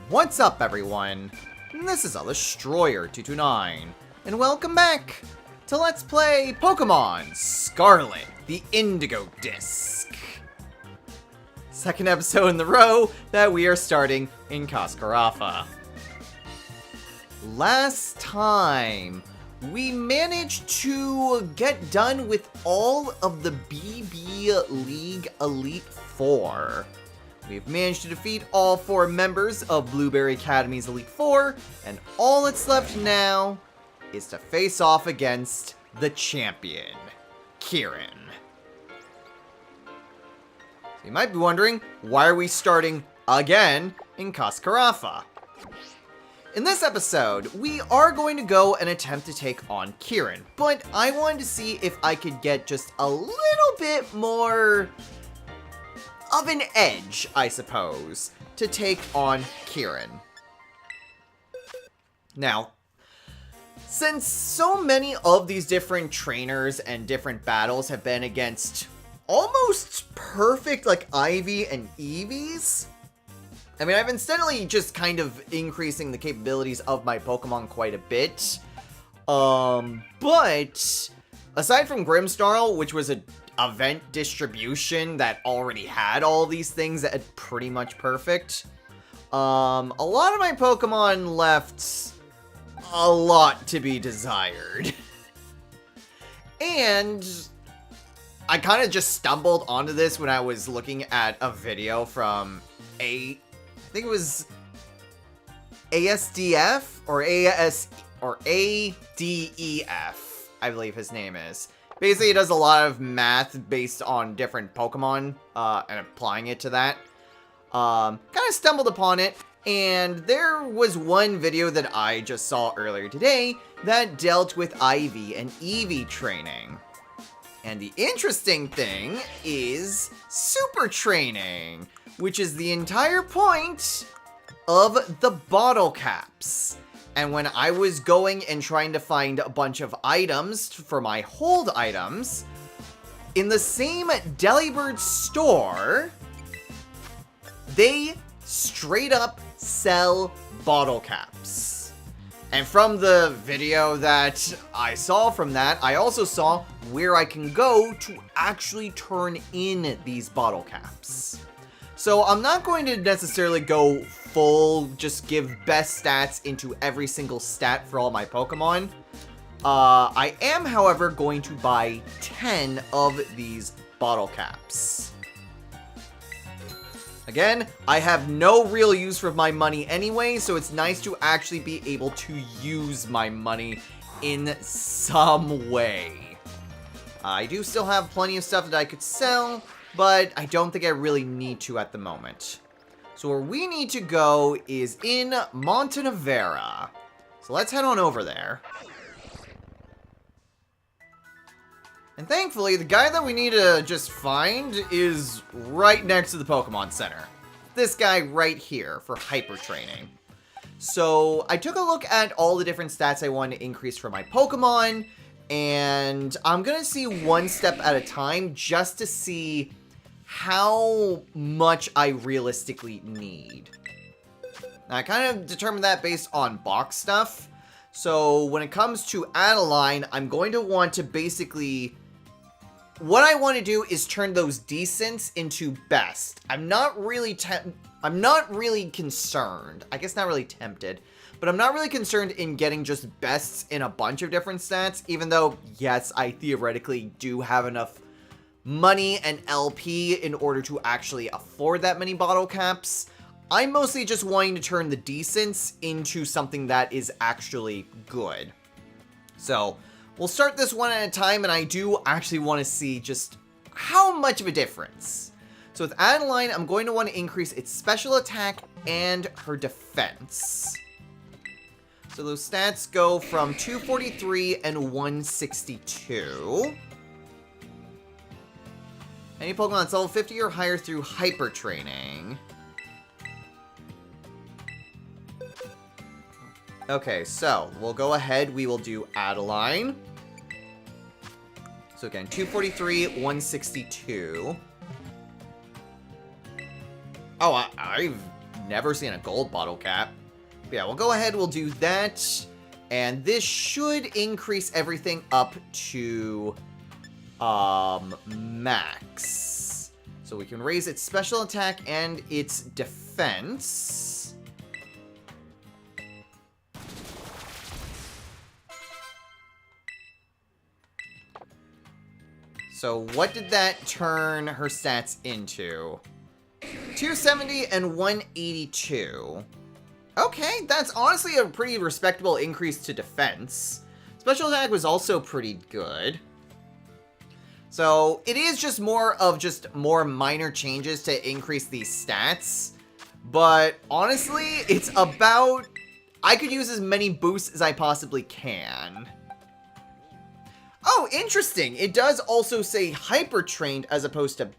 What's up, everyone? This is Destroyer229, and welcome back to Let's Play Pokemon Scarlet, the Indigo Disc. Second episode in the row that we are starting in Cascarafa. Last time, we managed to get done with all of the BB League Elite Four. We've managed to defeat all 4 members of Blueberry Academy's Elite Four, and all that's left now is to face off against the champion, Kieran. So you might be wondering, why are we starting again in Cascarafa? In this episode, we are going to go and attempt to take on Kieran, but I wanted to see if I could get just a little bit more of an edge, I suppose, to take on Kieran. Now, since so many of these different trainers and different battles have been against almost perfect, like, Ivy and Eevees, I mean, I've been steadily just kind of increasing the capabilities of my Pokemon quite a bit. But aside from Grimmsnarl, which was a event distribution that already had all these things at pretty much perfect, a lot of my Pokemon left a lot to be desired. And I kind of just stumbled onto this when I was looking at a video from I think it was ASDF or ADEF, I believe his name is. Basically, he does a lot of math based on different Pokemon, and applying it to that. Kind of stumbled upon it, and there was one video that I just saw earlier today that dealt with Ivy and Eevee training. And the interesting thing is super training, which is the entire point of the bottle caps. And when I was going and trying to find a bunch of items for my hold items, in the same Delibird store, they straight up sell bottle caps. And from the video that I saw from that, I also saw where I can go to actually turn in these bottle caps. So I'm not going to necessarily go full, just give best stats into every single stat for all my Pokemon. I am, however, going to buy 10 of these bottle caps. Again, I have no real use for my money anyway, so it's nice to actually be able to use my money in some way. I do still have plenty of stuff that I could sell, but I don't think I really need to at the moment. So where we need to go is in Montenevera. So let's head on over there. And thankfully, the guy that we need to just find is right next to the Pokemon Center. This guy right here for hyper training. So I took a look at all the different stats I want to increase for my Pokemon, and I'm gonna see one step at a time just to see how much I realistically need. Now, I kind of determined that based on box stuff. So when it comes to Adeline, I'm going to want to basically... What I want to do is turn those decents into best. I'm not really concerned. I guess not really tempted. But I'm not really concerned in getting just bests in a bunch of different stats. Even though, yes, I theoretically do have enough money and LP in order to actually afford that many bottle caps. I'm mostly just wanting to turn the decents into something that is actually good. So we'll start this one at a time, and I do actually want to see just how much of a difference. So with Adeline, I'm going to want to increase its special attack and her defense. So those stats go from 243 and 162. Any Pokemon that's level 50 or higher through hyper training. Okay, so we'll go ahead. We will do Adeline. So again, 243, 162. Oh, I've never seen a gold bottle cap. But yeah, we'll go ahead, we'll do that. And this should increase everything up to max. So we can raise its special attack and its defense. So what did that turn her stats into? 270 and 182. Okay, that's honestly a pretty respectable increase to defense. Special attack was also pretty good. So it is just more minor changes to increase these stats. But honestly, it's about... I could use as many boosts as I possibly can. Oh, interesting. It does also say hyper trained as opposed to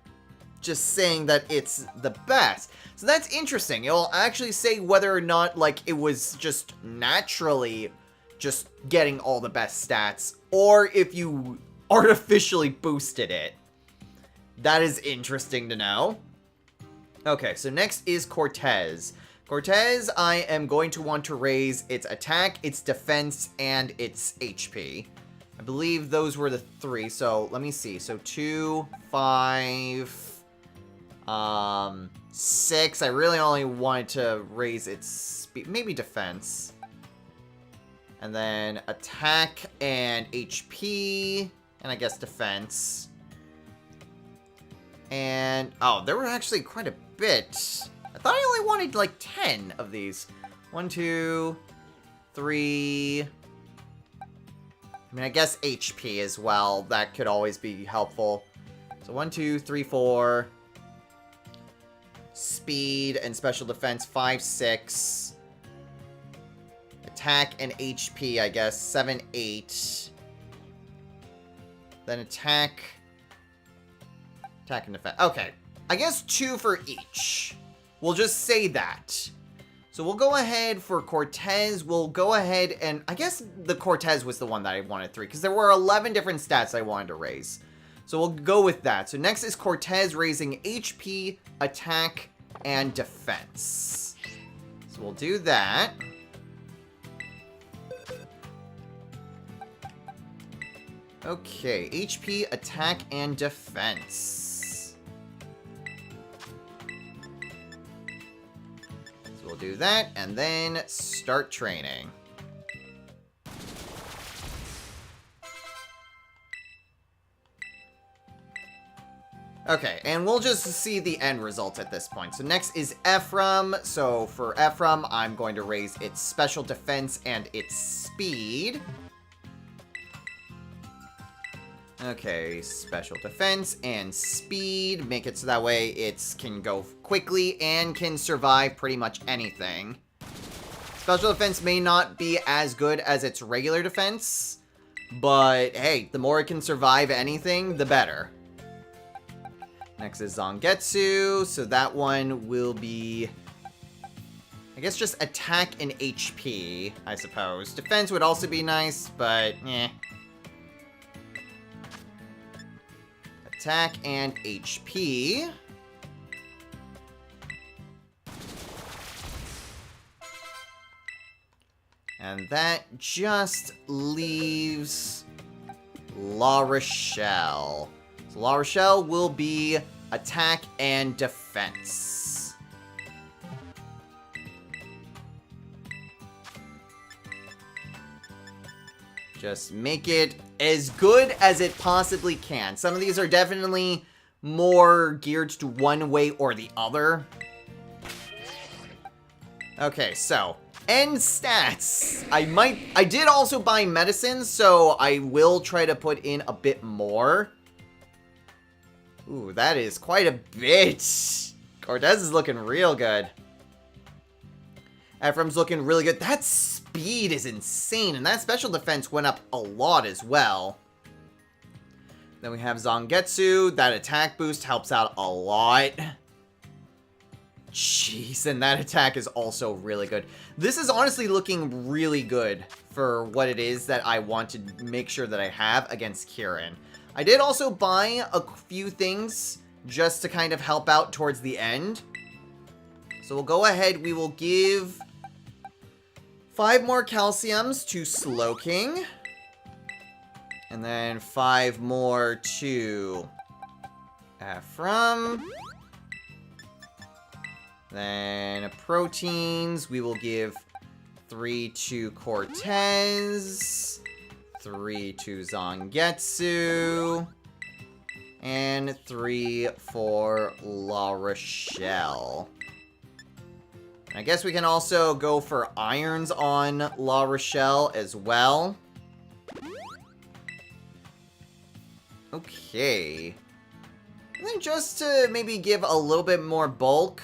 just saying that it's the best. So that's interesting. It'll actually say whether or not, like, it was just naturally just getting all the best stats, or if you artificially boosted it. That is interesting to know. Okay, so next is Cortez. Cortez, I am going to want to raise its attack, its defense, and its HP. I believe those were the 3, so let me see. So 2, 5, 6. I really only wanted to raise its speed, maybe defense. And then attack and HP, and I guess defense. And, oh, there were actually quite a bit. I thought I only wanted like 10 of these. 1, 2, 3... I mean, I guess HP as well. That could always be helpful. So 1, 2, 3, 4. Speed and special defense, 5, 6. Attack and HP, I guess, 7, 8. Then attack. Attack and defense. Okay. I guess 2 for each. We'll just say that. So we'll go ahead for Cortez. We'll go ahead and... I guess the Cortez was the one that I wanted 3, because there were 11 different stats I wanted to raise. So we'll go with that. So next is Cortez raising HP, attack, and defense. So we'll do that. Okay, HP, attack, and defense. We'll do that, and then start training. Okay, and we'll just see the end result at this point. So next is Ephraim. So for Ephraim, I'm going to raise its special defense and its speed. Okay, special defense and speed. Make it so that way it can go quickly and can survive pretty much anything. Special defense may not be as good as its regular defense, but hey, the more it can survive anything, the better. Next is Zangetsu, so that one will be, I guess, just attack and HP, I suppose. Defense would also be nice, but eh. Attack and HP. And that just leaves La Rochelle. So La Rochelle will be attack and defense. Just make it as good as it possibly can. Some of these are definitely more geared to one way or the other. Okay, so end stats. I did also buy medicines, so I will try to put in a bit more. Ooh, that is quite a bit. Cortez is looking real good. Ephraim's looking really good. That speed is insane, and that special defense went up a lot as well. Then we have Zangetsu. That attack boost helps out a lot. Jeez, and that attack is also really good. This is honestly looking really good for what it is that I want to make sure that I have against Kieran. I did also buy a few things just to kind of help out towards the end. So we'll go ahead, we will give 5 more calciums to Slowking. And then 5 more to Ephraim. Then proteins, we will give 3 to Cortez, 3 to Zangetsu, and 3 for La Rochelle. I guess we can also go for irons on La Rochelle as well. Okay. And then just to maybe give a little bit more bulk,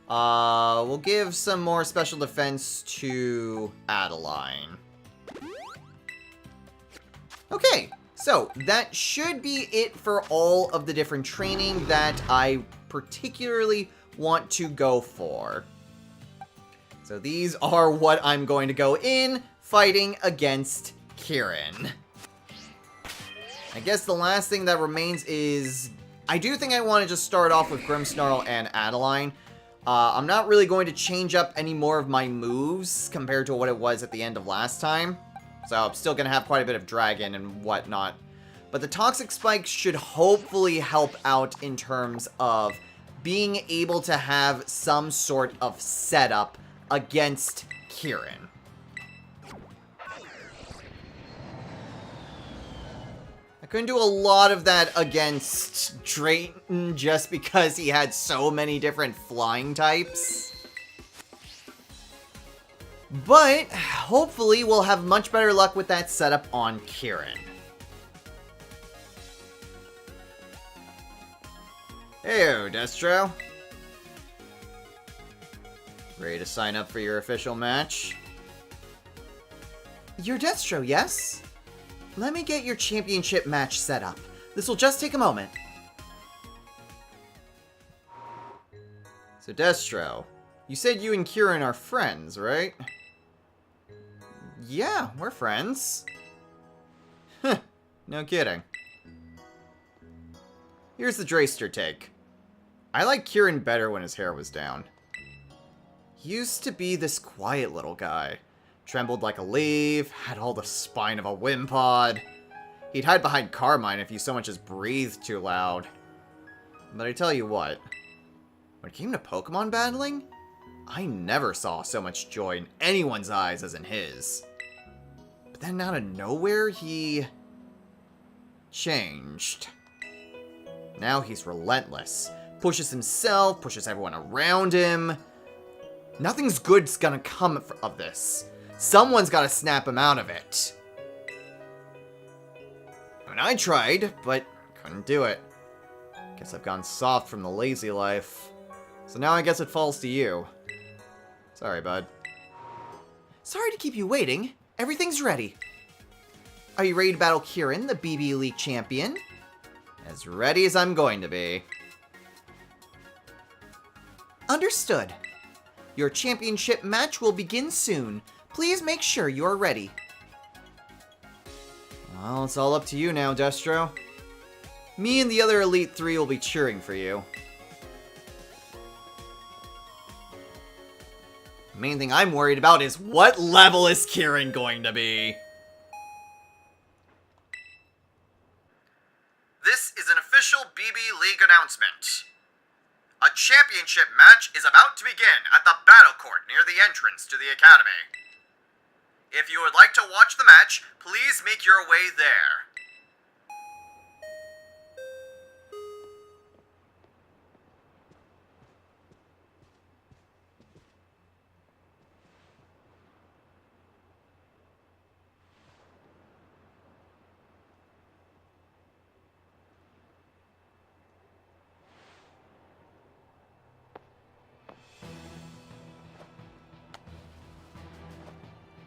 we'll give some more special defense to Adeline. Okay, so that should be it for all of the different training that I particularly want to go for. So these are what I'm going to go in fighting against Kieran. I guess the last thing that remains is, I do think I want to just start off with Grimmsnarl and Adeline. I'm not really going to change up any more of my moves compared to what it was at the end of last time. So I'm still going to have quite a bit of Dragon and whatnot. But the Toxic Spikes should hopefully help out in terms of being able to have some sort of setup against Kieran. I couldn't do a lot of that against Drayton just because he had so many different flying types. But hopefully we'll have much better luck with that setup on Kieran. Heyo, Destro. Ready to sign up for your official match? You're Destro, yes? Let me get your championship match set up. This will just take a moment. So Destro, you said you and Kieran are friends, right? Yeah, we're friends. Huh, no kidding. Here's the Drayster take. I like Kieran better when his hair was down. He used to be this quiet little guy. Trembled like a leaf, had all the spine of a Wimpod. He'd hide behind Carmine if you so much as breathed too loud. But I tell you what, when it came to Pokemon battling, I never saw so much joy in anyone's eyes as in his. But then out of nowhere, he changed. Now he's relentless. Pushes himself, pushes everyone around him. Nothing's good's gonna come of this. Someone's gotta snap him out of it. I mean, I tried, but couldn't do it. Guess I've gone soft from the lazy life. So now I guess it falls to you. Sorry, bud. Sorry to keep you waiting. Everything's ready. Are you ready to battle Kieran, the BB League champion? As ready as I'm going to be. Understood. Your championship match will begin soon. Please make sure you are ready. Well, it's all up to you now, Destro. Me and the other Elite Three will be cheering for you. The main thing I'm worried about is what level is Kieran going to be? This is an official BB League announcement. A championship match is about to begin at the battle court near the entrance to the academy. If you would like to watch the match, please make your way there.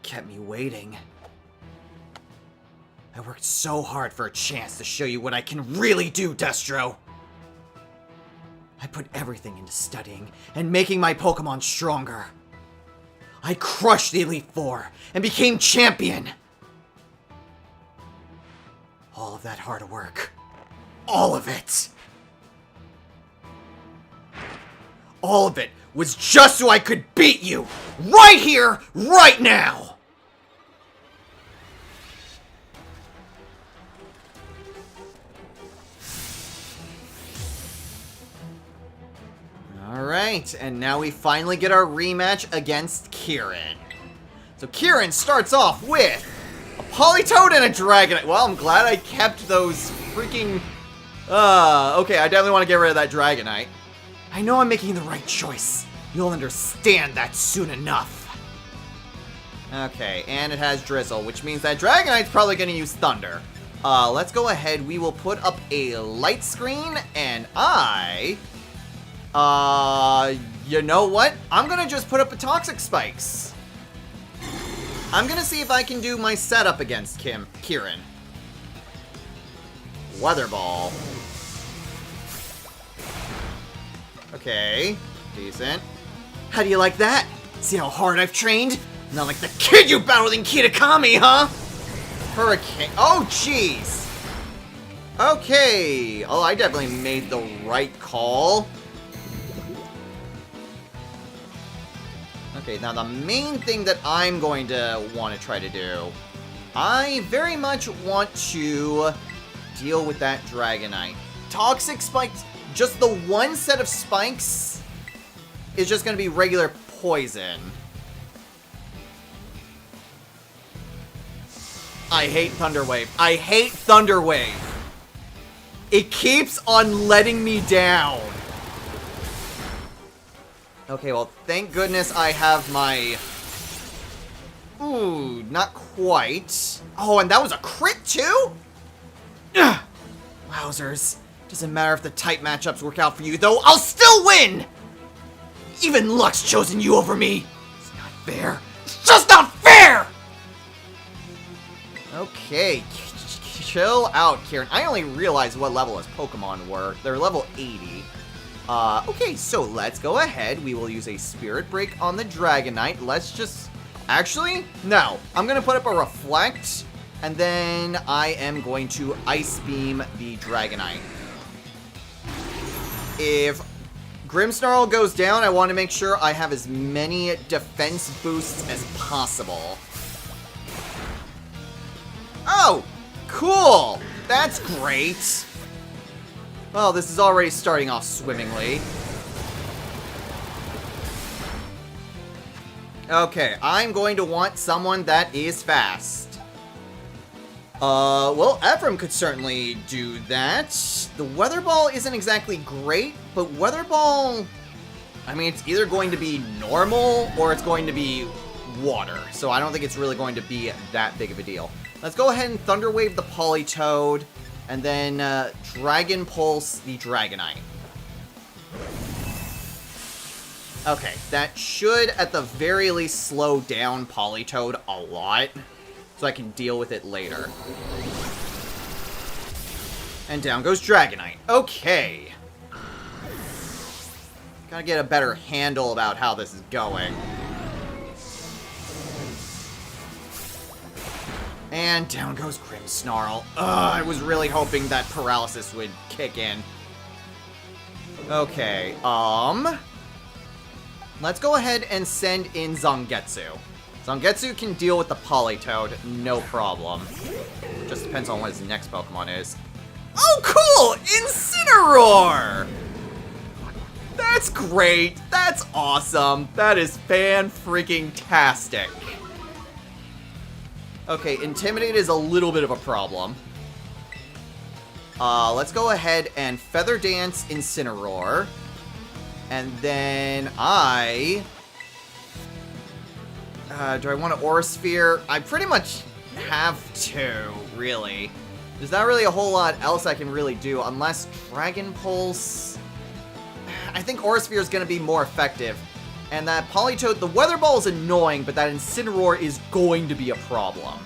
Kept me waiting. I worked so hard for a chance to show you what I can really do, Destro. I put everything into studying and making my Pokemon stronger. I crushed the Elite Four and became champion. All of that hard work. All of it. All of it was just so I could beat you! Right here, right now! Alright, and now we finally get our rematch against Kieran. So Kieran starts off with a Politoed and a Dragonite. Well, I'm glad I kept those freaking... okay, I definitely want to get rid of that Dragonite. I know I'm making the right choice. You'll understand that soon enough. Okay, and it has Drizzle, which means that Dragonite's probably going to use Thunder. Let's go ahead. We will put up a light screen, and you know what? I'm going to just put up a Toxic Spikes. I'm going to see if I can do my setup against Kieran. Weather Ball. Okay, decent. How do you like that? See how hard I've trained? Not like the kid you battled in Kitakami, huh? Hurricane. Oh, jeez. Okay. Oh, I definitely made the right call. Okay, now the main thing that I'm going to want to try to do, I very much want to deal with that Dragonite. Toxic Spikes, just the one set of spikes is just going to be regular poison. I hate Thunder Wave. I hate Thunder Wave. It keeps on letting me down. Okay, well, thank goodness I have my... Ooh, not quite. Oh, and that was a crit, too? Ugh. Wowzers. Doesn't matter if the type matchups work out for you, though. I'll still win! Even luck's chosen you over me. It's not fair. It's just not fair! Okay, chill out, Kieran. I only realized what level his Pokemon were. They're level 80. Okay, so let's go ahead. We will use a Spirit Break on the Dragonite. Let's just... Actually, no. I'm going to put up a Reflect, and then I am going to Ice Beam the Dragonite. If Grimmsnarl goes down, I want to make sure I have as many defense boosts as possible. Oh, cool. That's great. Well, this is already starting off swimmingly. Okay, I'm going to want someone that is fast. Well, Ephraim could certainly do that. The Weather Ball isn't exactly great, but Weather Ball... I mean, it's either going to be normal or it's going to be water. So I don't think it's really going to be that big of a deal. Let's go ahead and Thunder Wave the Politoed. And then, Dragon Pulse the Dragonite. Okay, that should, at the very least, slow down Politoed a lot. So I can deal with it later. And down goes Dragonite. Okay. Gotta get a better handle about how this is going. And down goes Grimmsnarl. I was really hoping that Paralysis would kick in. Okay, let's go ahead and send in Zangetsu. Zangetsu can deal with the Politoed, no problem. Just depends on what his next Pokemon is. Oh, cool! Incineroar! That's great! That's awesome! That is fan-freaking-tastic. Okay, Intimidate is a little bit of a problem. Let's go ahead and Feather Dance Incineroar. And then do I want to Aura Sphere? I pretty much have to, really. There's not really a whole lot else I can really do, unless Dragon Pulse... I think Aura Sphere is going to be more effective. And that Politoed, the Weather Ball is annoying, but that Incineroar is going to be a problem.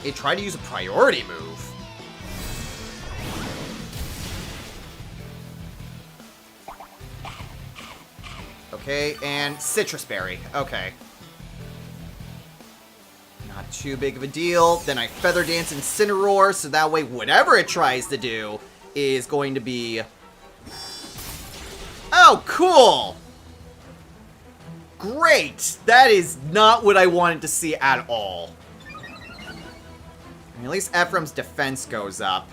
It tried to use a priority move. Okay, and Citrus Berry. Okay. Not too big of a deal. Then I Feather Dance Incineroar, so that way whatever it tries to do is going to be Oh, cool! Great! That is not what I wanted to see at all. At least Ephraim's defense goes up.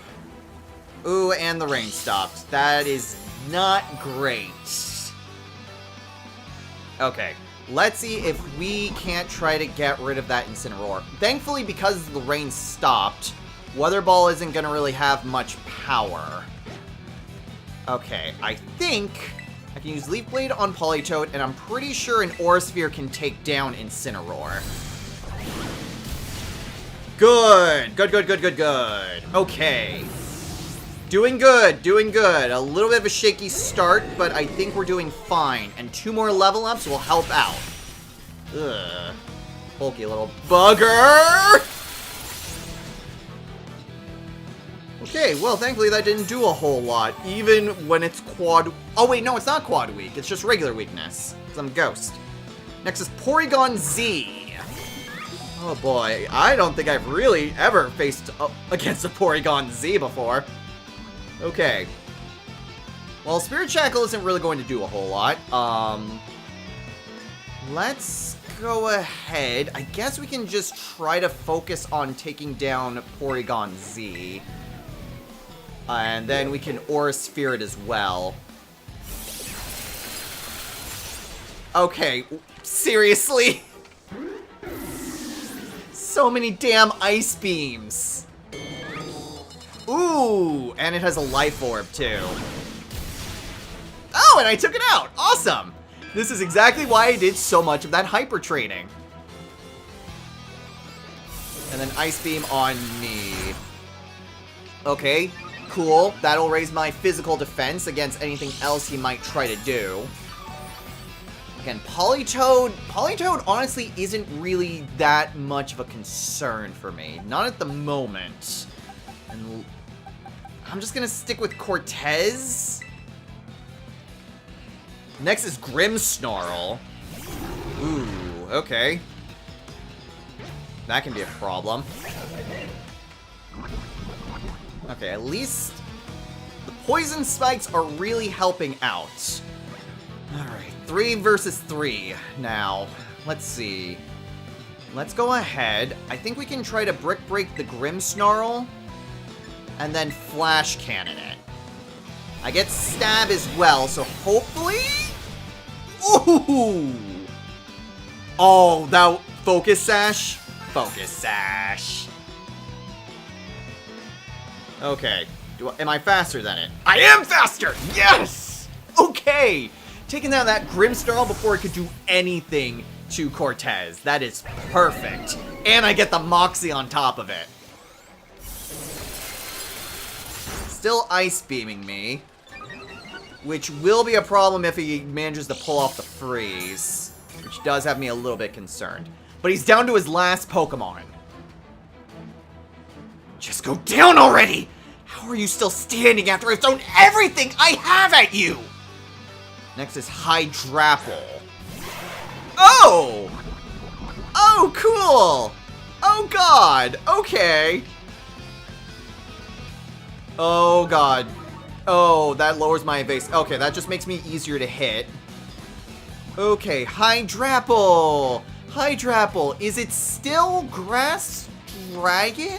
Ooh, and the rain stopped. That is not great. Okay, let's see if we can't try to get rid of that Incineroar. Thankfully, because the rain stopped, Weather Ball isn't going to really have much power. Okay, I think I can use Leaf Blade on Politoed, and I'm pretty sure an Aura Sphere can take down Incineroar. Good! Good, good, good, good, good. Okay. Doing good, doing good. A little bit of a shaky start, but I think we're doing fine. And 2 more level ups will help out. Ugh. Bulky little bugger! Okay, well, thankfully that didn't do a whole lot, even when it's quad... Oh, wait, no, it's not quad weak. It's just regular weakness, because I'm Ghost. Next is Porygon Z. Oh, boy. I don't think I've really ever faced against a Porygon Z before. Okay. Well, Spirit Shackle isn't really going to do a whole lot. Let's go ahead. I guess we can just try to focus on taking down Porygon Z. And then we can Aura Sphere it as well. Okay, seriously? So many damn Ice Beams. Ooh, and it has a Life Orb too. Oh, and I took it out! Awesome! This is exactly why I did so much of that Hyper Training. And then Ice Beam on me. Okay. Cool. That'll raise my physical defense against anything else he might try to do. Again, Politoed honestly isn't really that much of a concern for me. Not at the moment. And I'm just gonna stick with Cortez. Next is Grimmsnarl. Ooh, okay. That can be a problem. Okay, at least the poison spikes are really helping out. Alright, 3 versus 3 now. Let's see. Let's go ahead. I think we can try to Brick Break the Grimmsnarl and then Flash Cannon it. I get Stab as well, so hopefully... Ooh! Oh, that Focus Sash? Focus Sash. Okay. Am I faster than it? I am faster! Yes! Okay! Taking down that Grimmsnarl before it could do anything to Cortez. That is perfect. And I get the Moxie on top of it. Still Ice Beaming me. Which will be a problem if he manages to pull off the freeze. Which does have me a little bit concerned. But he's down to his last Pokemon. Just go down already! How are you still standing after I've thrown everything I have at you? Next is Hydrapple. Oh! Oh, cool! Oh, God! Okay. Oh, God. Oh, that lowers my evase. Okay, that just makes me easier to hit. Okay, Hydrapple! Hydrapple, is it still Grass Dragon?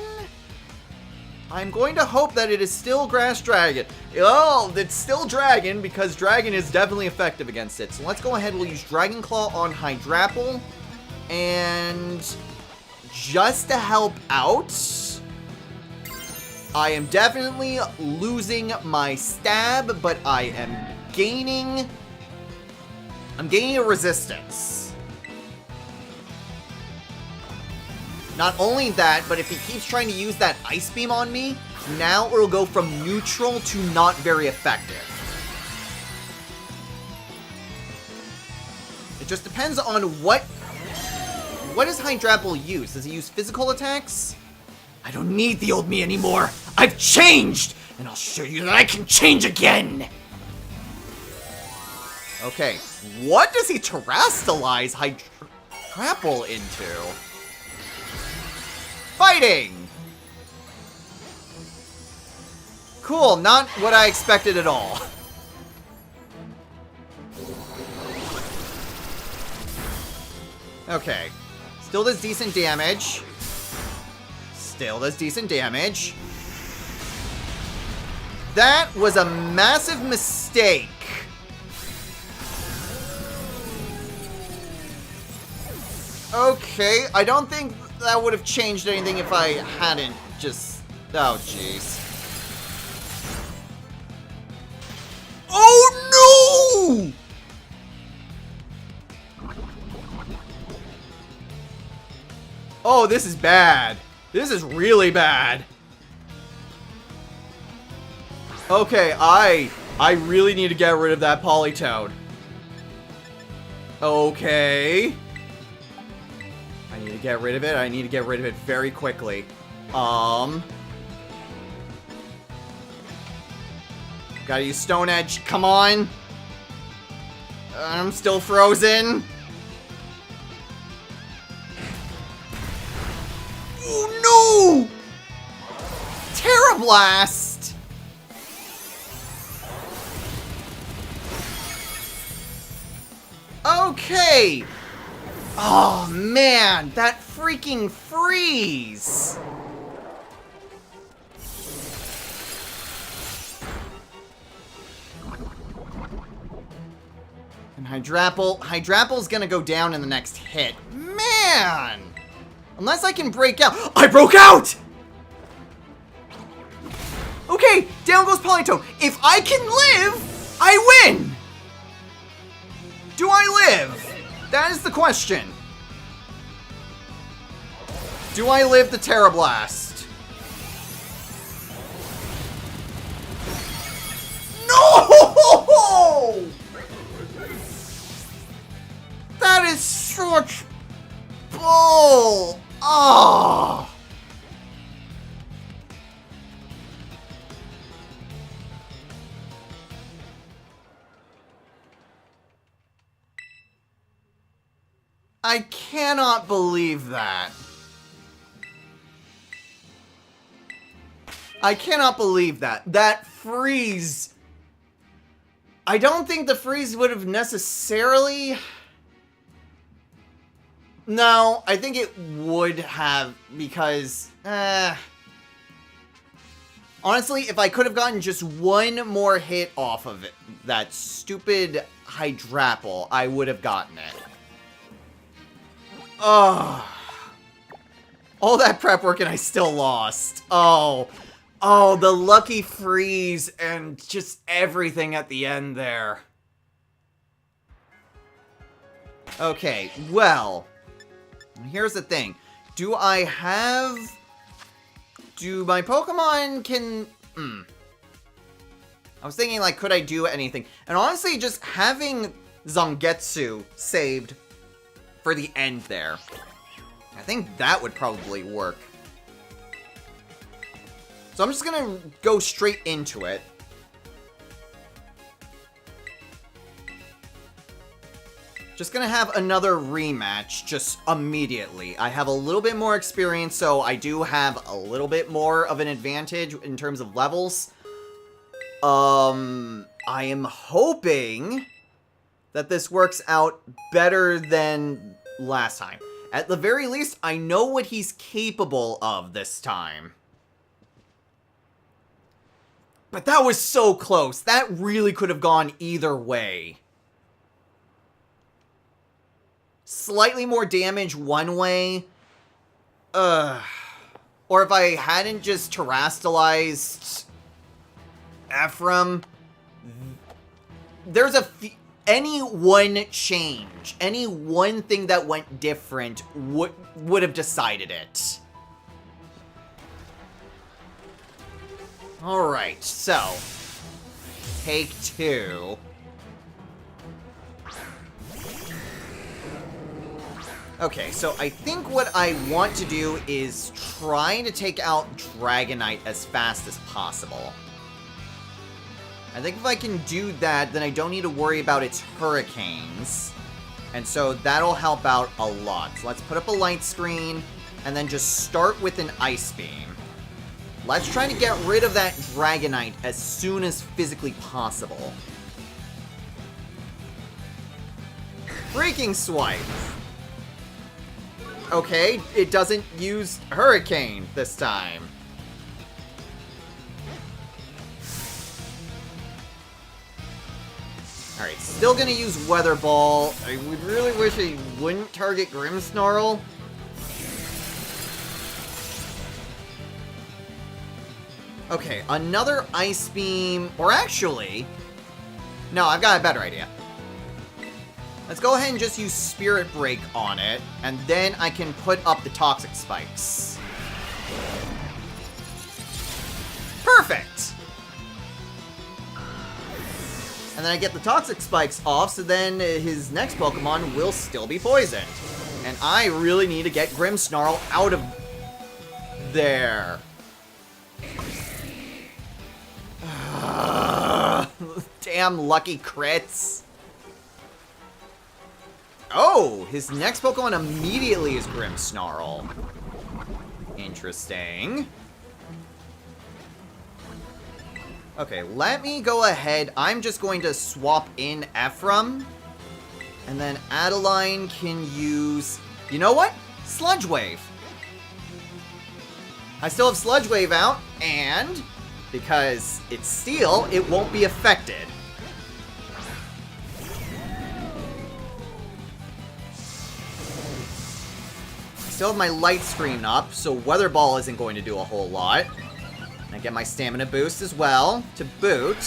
I'm going to hope that it is still Grass Dragon. Oh, it's still Dragon, because Dragon is definitely effective against it. So let's go ahead, we'll use Dragon Claw on Hydrapple. And just to help out, I am definitely losing my stab, but I am gaining... I'm gaining a resistance. Not only that, but if he keeps trying to use that Ice Beam on me, now it'll go from neutral to not very effective. It just depends on what does Hydrapple use? Does he use physical attacks? I don't need the old me anymore. I've changed, and I'll show you that I can change again. Okay, what does he terrestrialize Hydrapple into? Fighting! Cool, not what I expected at all. Okay. Still does decent damage. Still does decent damage. That was a massive mistake. Okay, I don't think that would have changed anything if I hadn't just... Oh, jeez. Oh, no! Oh, this is bad. This is really bad. Okay, I really need to get rid of that Polytoad. Okay. I need to get rid of it. I need to get rid of it very quickly. Gotta use Stone Edge. Come on. I'm still frozen. Oh, no! Terra Blast! Okay. Oh, man. That freaking freeze. And Hydrapple's gonna go down in the next hit. Man! Unless I can break out. I broke out! Okay, down goes Polytoad. If I can live, I win! Do I live? That is the question. Do I live the Terra Blast? No! That is such bull. Oh. I cannot believe that. I cannot believe that. That freeze. I don't think the freeze would have necessarily... No, I think it would have, because... Honestly, if I could have gotten just one more hit off of it, that stupid Hydrapple, I would have gotten it. Oh. All that prep work and I still lost. Oh. Oh, the lucky freeze and just everything at the end there. Okay, well. Here's the thing. Do my Pokemon can... I was thinking, like, could I do anything? And honestly, just having Zangetsu saved for the end there, I think that would probably work. So I'm just gonna go straight into it. Just gonna have another rematch just immediately. I have a little bit more experience, so I do have a little bit more of an advantage in terms of levels. I am hoping that this works out better than last time. At the very least, I know what he's capable of this time. But that was so close. That really could have gone either way. Slightly more damage one way. Or if I hadn't just terastallized Ephraim. There's any one change, any one thing that went different would have decided it. Alright, so. Take 2. Okay, so I think what I want to do is try to take out Dragonite as fast as possible. I think if I can do that, then I don't need to worry about its hurricanes. And so that'll help out a lot. So let's put up a light screen, and then just start with an Ice Beam. Let's try to get rid of that Dragonite as soon as physically possible. Freaking Swipe. Okay, it doesn't use Hurricane this time. Alright, still gonna use Weather Ball. I would really wish I wouldn't target Grimmsnarl. Okay, another Ice Beam, or actually... No, I've got a better idea. Let's go ahead and just use Spirit Break on it, and then I can put up the Toxic Spikes. Perfect! And then I get the Toxic Spikes off, so then his next Pokemon will still be poisoned. And I really need to get Grimmsnarl out of there. Damn lucky crits. Oh, his next Pokemon immediately is Grimmsnarl. Interesting. Okay, let me go ahead. I'm just going to swap in Ephraim. And then Adeline can use... You know what? Sludge Wave. I still have Sludge Wave out, and... because it's Steel, it won't be affected. I still have my Light Screen up, so Weather Ball isn't going to do a whole lot. I get my Stamina boost as well, to boot.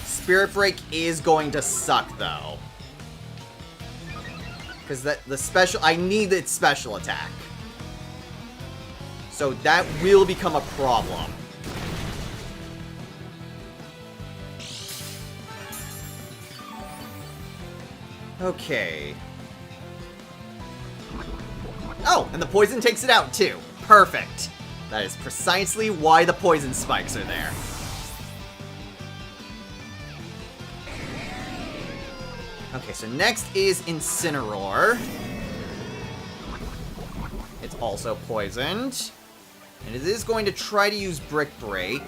Spirit Break is going to suck, though. Because the special... I need its special attack. So that will become a problem. Okay. Oh, and the poison takes it out too. Perfect. That is precisely why the poison spikes are there. Okay, so next is Incineroar. It's also poisoned. And it is going to try to use Brick Break.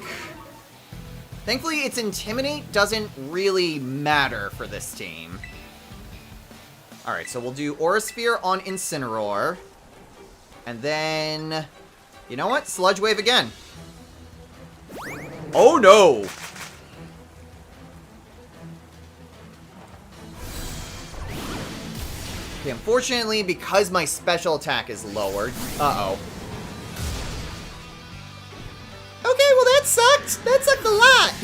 Thankfully, its Intimidate doesn't really matter for this team. Alright, so we'll do Aura Sphere on Incineroar. And then... You know what? Sludge Wave again. Oh no! Okay, unfortunately, because my special attack is lowered... Uh-oh. Okay, well that sucked! That sucked a lot!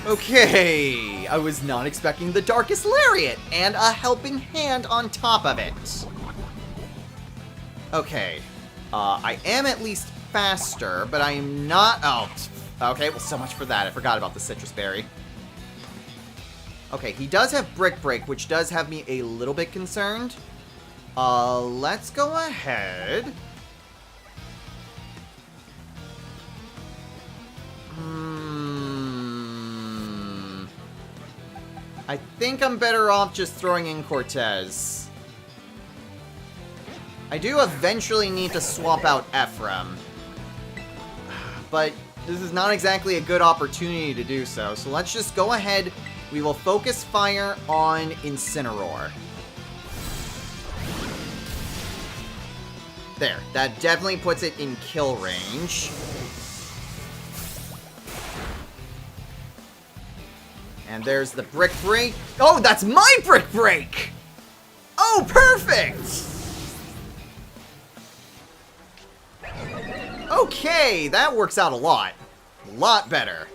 Okay, I was not expecting the Darkest Lariat, and a Helping Hand on top of it. Okay, I am at least faster, but I am not... Oh, okay, well so much for that. I forgot about the Citrus Berry. Okay, he does have Brick Break, which does have me a little bit concerned. Let's go ahead. I think I'm better off just throwing in Cortez. I do eventually need to swap out Ephraim. But this is not exactly a good opportunity to do so. So let's just go ahead. We will focus fire on Incineroar. There, that definitely puts it in kill range. And there's the Brick Break. Oh, that's my Brick Break! Oh, perfect! Okay, that works out a lot. A lot better.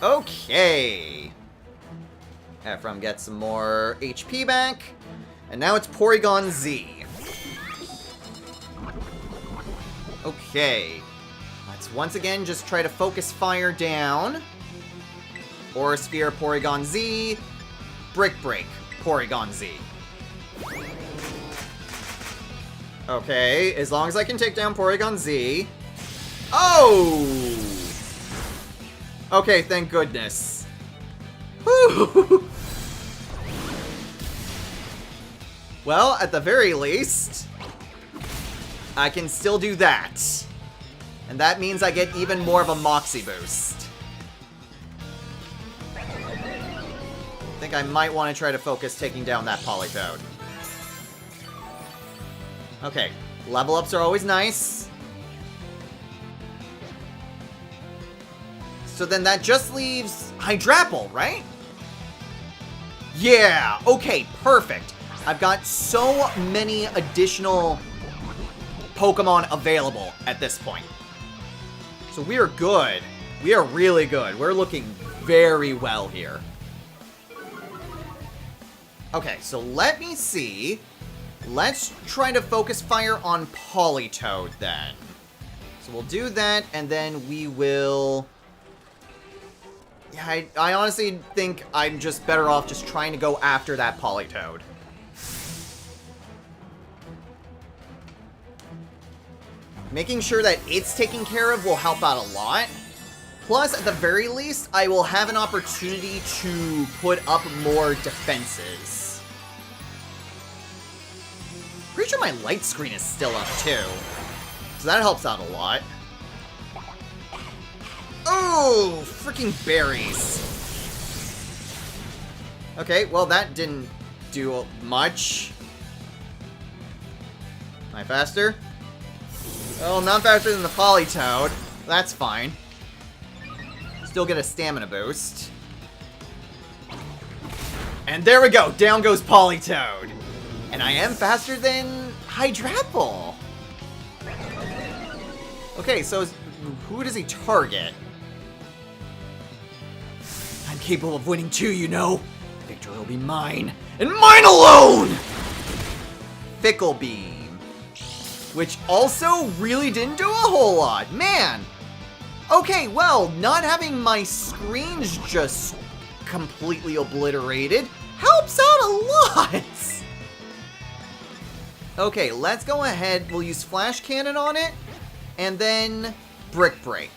Okay. Ephraim gets some more HP back. And now it's Porygon Z. Okay. Let's once again just try to focus fire down. Aura Sphere, Porygon Z. Brick Break, Porygon Z. Okay, as long as I can take down Porygon Z. Oh! Okay, thank goodness. Whew! Well, at the very least, I can still do that. And that means I get even more of a Moxie boost. think I might want to try to focus taking down that Politoed. Okay, level ups are always nice. So then that just leaves Hydrapple, right? Yeah, okay, perfect. I've got so many additional Pokemon available at this point. So we are good. We are really good. We're looking very well here. Okay, so let me see. Let's try to focus fire on Politoed then. So we'll do that, and then we will... Yeah, I honestly think I'm just better off just trying to go after that Politoed. Making sure that it's taken care of will help out a lot. Plus, at the very least, I will have an opportunity to put up more defenses. Pretty sure my light screen is still up too. So that helps out a lot. Oh, freaking berries. Okay, well that didn't do much. Am I faster? Well, not faster than the Politoed. That's fine. Still get a stamina boost. And there we go, down goes Politoed. And I am faster than Hydrapple. Okay, so who does he target? I'm capable of winning too, you know. Victory will be mine, and mine alone! Fickle Beam. Which also really didn't do a whole lot, man. Okay, well, not having my screens just completely obliterated helps out a lot. Okay, let's go ahead. We'll use Flash Cannon on it, and then Brick Break.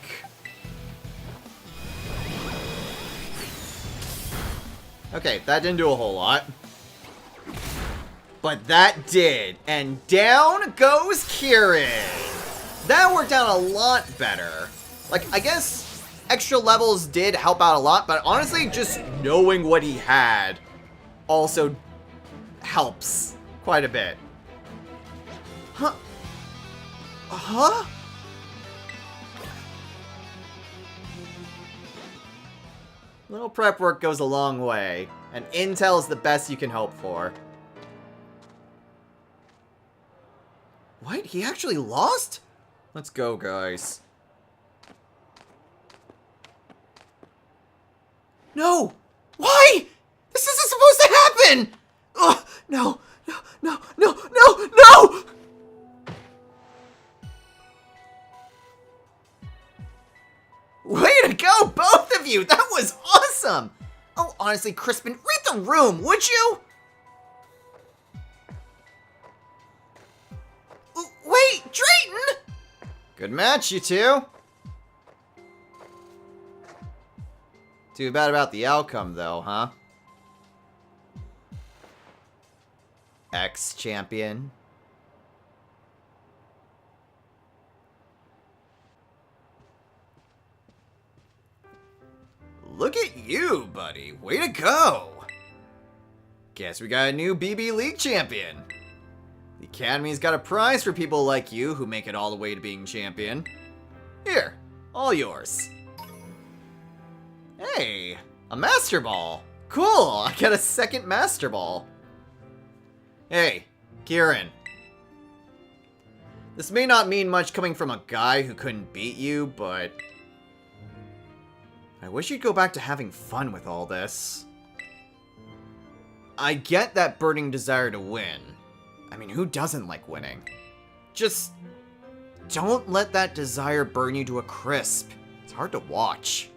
Okay, that didn't do a whole lot. But that did. And down goes Kieran. That worked out a lot better. Like, I guess extra levels did help out a lot, but honestly, just knowing what he had also helps quite a bit. Huh? Huh? Little prep work goes a long way, and intel is the best you can hope for. What? He actually lost? Let's go, guys. No! Why? This isn't supposed to happen! Ugh, no, no, no, no, no, no! Way to go, both of you! That was awesome! Oh, honestly, Crispin, read the room, would you? Wait, Drayton! Good match, you two. Too bad about the outcome, though, huh? Ex-champion. Look at you, buddy. Way to go. Guess we got a new BB League champion. The Academy's got a prize for people like you who make it all the way to being champion. Here, all yours. Hey, a Master Ball. Cool, I got a second Master Ball. Hey, Kieran. This may not mean much coming from a guy who couldn't beat you, but I wish you'd go back to having fun with all this. I get that burning desire to win. I mean, who doesn't like winning? Just don't let that desire burn you to a crisp. It's hard to watch.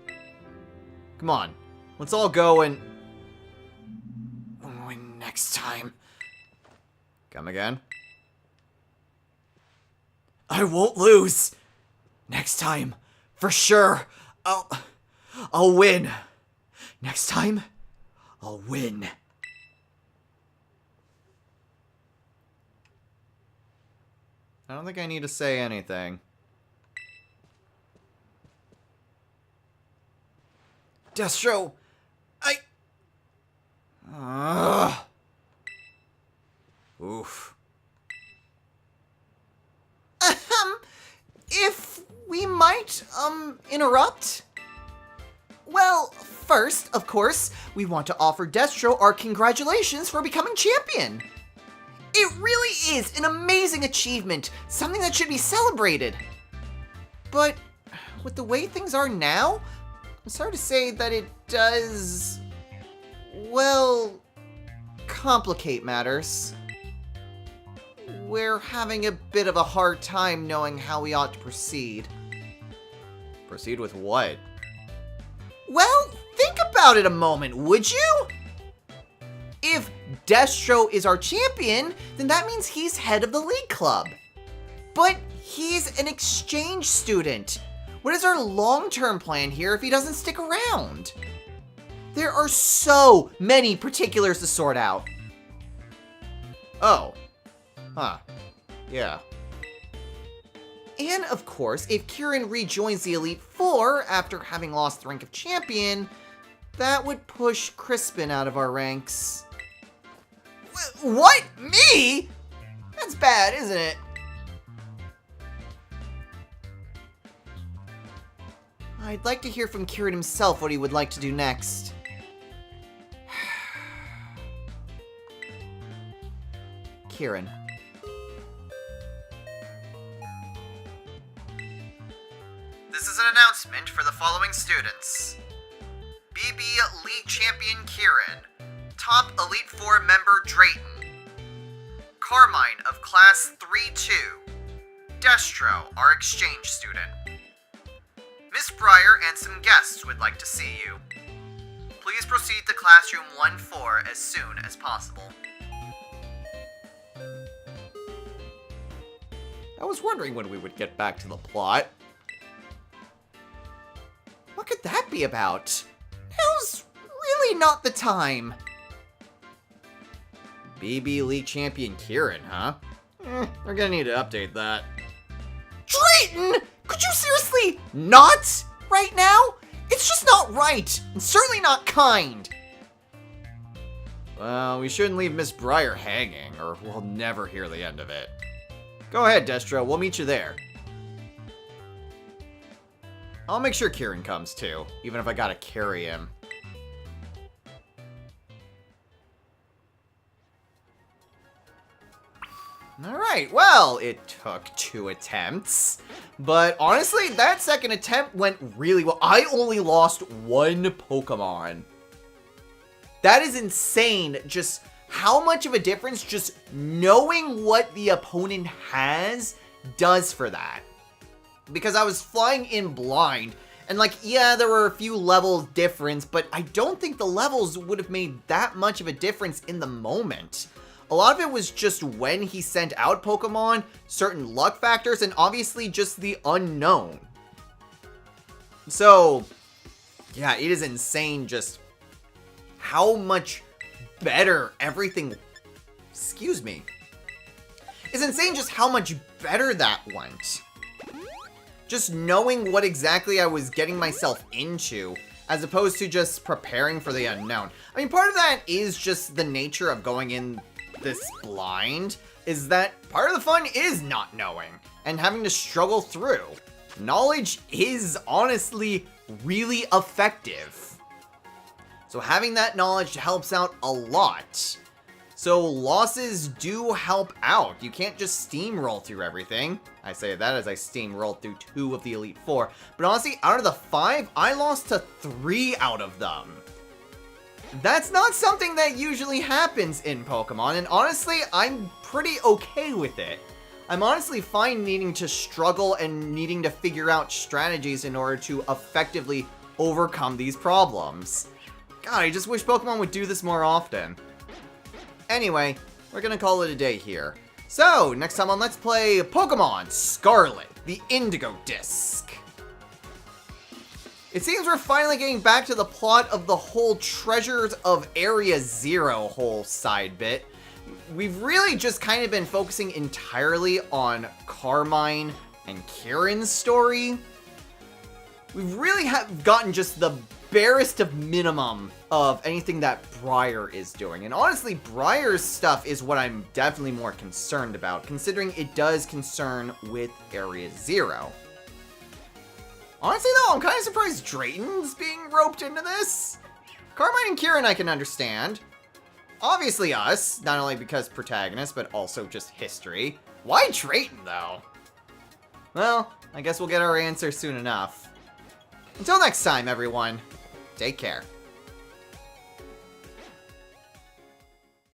Come on, let's all go and win next time. Come again? I won't lose. Next time, for sure, I'll win. Next time, I'll win. I don't think I need to say anything. Destro, Ugh. Oof. If we might, interrupt? Well, first, of course, we want to offer Destro our congratulations for becoming champion. It really is an amazing achievement, something that should be celebrated. But with the way things are now, I'm sorry to say that it does, well, complicate matters. We're having a bit of a hard time knowing how we ought to proceed. Proceed with what? Well, think about it a moment, would you? If Destro is our champion, then that means he's head of the league club. But he's an exchange student. What is our long-term plan here if he doesn't stick around? There are so many particulars to sort out. Oh. Huh. Yeah. And of course, if Kieran rejoins the Elite Four after having lost the rank of champion, that would push Crispin out of our ranks. What? Me? That's bad, isn't it? I'd like to hear from Kieran himself what he would like to do next. Kieran. This is an announcement for the following students. BB Elite Champion Kieran. Top Elite Four member Drayton. Carmine of Class 3-2. Destro, our exchange student. Miss Breyer and some guests would like to see you. Please proceed to Classroom 1-4 as soon as possible. I was wondering when we would get back to the plot. What could that be about? Now's really not the time. BB League Champion Kieran, huh? We're gonna need to update that. Drayton! Could you seriously not right now? It's just not right, and certainly not kind. Well, we shouldn't leave Miss Breyer hanging, or we'll never hear the end of it. Go ahead, Destro, we'll meet you there. I'll make sure Kieran comes too, even if I gotta carry him. Alright, well, it took 2 attempts, but honestly, that second attempt went really well. I only lost 1 Pokemon. That is insane, just how much of a difference just knowing what the opponent has does for that. Because I was flying in blind, and like, yeah, there were a few levels difference, but I don't think the levels would have made that much of a difference in the moment. A lot of it was just when he sent out Pokemon, certain luck factors, and obviously just the unknown. So, yeah, it is insane just how much better everything... Excuse me. It's insane just how much better that went. Just knowing what exactly I was getting myself into, as opposed to just preparing for the unknown. I mean, part of that is just the nature of going in this blind, is that part of the fun is not knowing and having to struggle through. Knowledge is honestly really effective. So having that knowledge helps out a lot. So losses do help out. You can't just steamroll through everything. I say that as I steamrolled through 2 of the Elite Four. But honestly, out of the 5, I lost to 3 out of them. That's not something that usually happens in Pokemon, and honestly, I'm pretty okay with it. I'm honestly fine needing to struggle and needing to figure out strategies in order to effectively overcome these problems. God, I just wish Pokemon would do this more often. Anyway, we're gonna call it a day here. So, next time on Let's Play Pokemon Scarlet, the Indigo Disc. It seems we're finally getting back to the plot of the whole Treasures of Area Zero whole side bit. We've really just kind of been focusing entirely on Carmine and Kieran's story. We've really gotten just the barest of minimum of anything that Briar is doing. And honestly, Briar's stuff is what I'm definitely more concerned about, considering it does concern with Area Zero. Honestly, though, I'm kind of surprised Drayton's being roped into this. Carmine and Kieran I can understand. Obviously us, not only because protagonist, but also just history. Why Drayton, though? Well, I guess we'll get our answer soon enough. Until next time, everyone, take care.